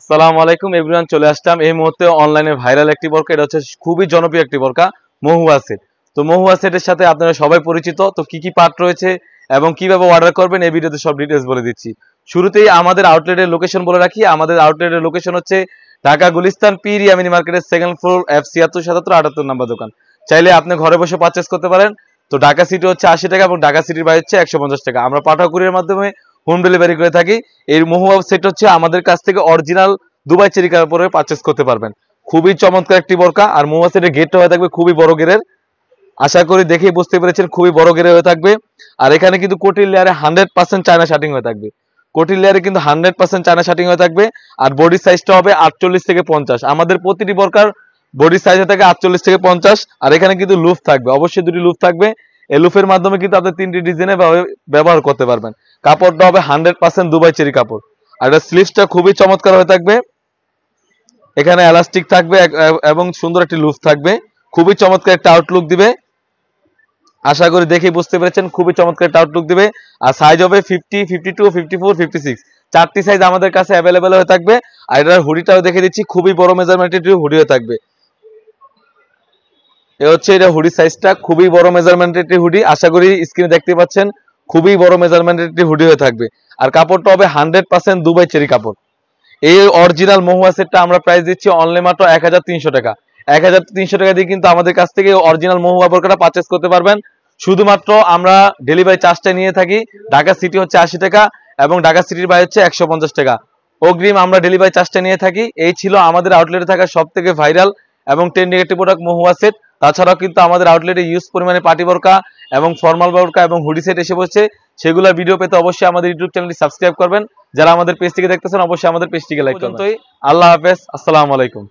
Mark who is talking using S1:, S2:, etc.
S1: আসসালামু আলাইকুম এভরিওয়ান, চলে আসলাম এই মুহূর্তে অনলাইনে ভাইরাল একটি বোরকা। এটা হচ্ছে খুবই জনপ্রিয় একটি বোরকা, মহুয়া সেট। তো মহুয়া সেটের সাথে আপনারা সবাই পরিচিত। তো কি কি পার্ট রয়েছে এবং কিভাবে অর্ডার করবেন এই ভিডিওতে সব ডিটেইলস বলে দিচ্ছি। শুরুতেই আমাদের আউটলেটের লোকেশন বলে রাখি। আমাদের আউটলেটের লোকেশন হচ্ছে ঢাকা গুলিস্তান পীর ইয়ামিনী মার্কেটের সেকেন্ড ফ্লোর F7677 নম্বর দোকান। চাইলে আপনি ঘরে বসে পারচেস করতে পারেন। তো ঢাকা সিটি হচ্ছে 80 টাকা এবং ঢাকা সিটির বাইরে হচ্ছে 150 টাকা। আমরা পাঠাও কুরিয়ার মাধ্যমে হোম ডেলিভারি করে থাকি। এই মহুয়া সেট হচ্ছে আমাদের কাছ থেকে অরিজিনাল দুবাই চেরি কাপড়ে পারচেস করতে পারবেন। খুবই চমৎকার একটি বোরকা। আর মহুয়া সেটের গেটটা হয়ে থাকবে খুবই বড় গেরের। আশা করি দেখেই বুঝতে পেরেছেন খুবই বড় গেরে হয়ে থাকবে। আর এখানে কিন্তু কোটির লেয়ারে 100% চায়না শার্টিং হয়ে থাকবে। কোটির লেয়ারে কিন্তু 100% চায়না শার্টিং হয়ে থাকবে। আর বডি সাইজটা হবে 48 থেকে 50। আমাদের প্রতিটি বোরকার বডি সাইজ হয়ে থাকে 48 থেকে 50। আর এখানে কিন্তু লুফ থাকবে, অবশ্যই দুটি লুফ থাকবে। এই লুফের মাধ্যমে কিন্তু আপনি তিনটি ডিজাইনে ব্যবহার করতে পারবেন। কাপড়টা হবে 100% দুবাই চেরি কাপড়। আর এটা স্লিভসটা খুবই চমৎকার হয়ে থাকবে। এখানে এলাস্টিক থাকবে এবং সুন্দর একটি লুফ থাকবে। খুবই চমৎকার একটা আউটলুক দিবে। আশা করি দেখেই বুঝতে পেরেছেন খুবই চমৎকার একটা আউটলুক দিবে। আর সাইজ হবে 50, 52, 54, 56। চারটি সাইজ আমাদের কাছে অ্যাভেলেবেল হয়ে থাকবে। আর এটার হুডিটাও দেখে দিচ্ছি, খুবই বড় মেজারমেন্টের হুডি হয়ে থাকবে। এ হচ্ছে এটা হুডি সাইজটা, খুবই বড় মেজারমেন্টের একটি হুডি। আশা করি স্ক্রিনে দেখতে পাচ্ছেন খুবই বড় মেজারমেন্টের একটি হুডি হয়ে থাকবে। আর কাপড়টা হবে 100% দুবাই চেরি কাপড়। এই অরিজিনাল মহুয়া সেটটা আমরা প্রাইস দিচ্ছি অনলি মাত্র 1300 টাকা। 1300 টাকা দিয়ে কিন্তু আমাদের কাছ থেকে অরিজিনাল মহুয়া বোরকাটা পারচেস করতে পারবেন। শুধুমাত্র আমরা ডেলিভারি চার্জটা নিয়ে থাকি। ঢাকা সিটি হচ্ছে 80 টাকা এবং ঢাকা সিটির বাইরে হচ্ছে 150 টাকা। অগ্রিম আমরা ডেলিভারি চার্জটা নিয়ে থাকি। এই ছিল আমাদের আউটলেটে থাকা সব থেকে ভাইরাল এবং ট্রেন্ডিং একটি প্রোডাক্ট মহুয়া সেট। তাছাড়াও কিন্তু আমাদের আউটলেটে ইউজ পরিমাণে পার্টি বোরকা এবং ফর্মাল বোরকা এবং হুডি সেট এসে বসছে। সেগুলোর ভিডিও পেতে অবশ্যই আমাদের ইউটিউব চ্যানেলটি সাবস্ক্রাইব করবেন। যারা আমাদের পেজটিকে দেখতেছেন অবশ্যই আমাদের পেজটিকে লাইক করবেন। আল্লাহ হাফেজ, আসসালামু আলাইকুম।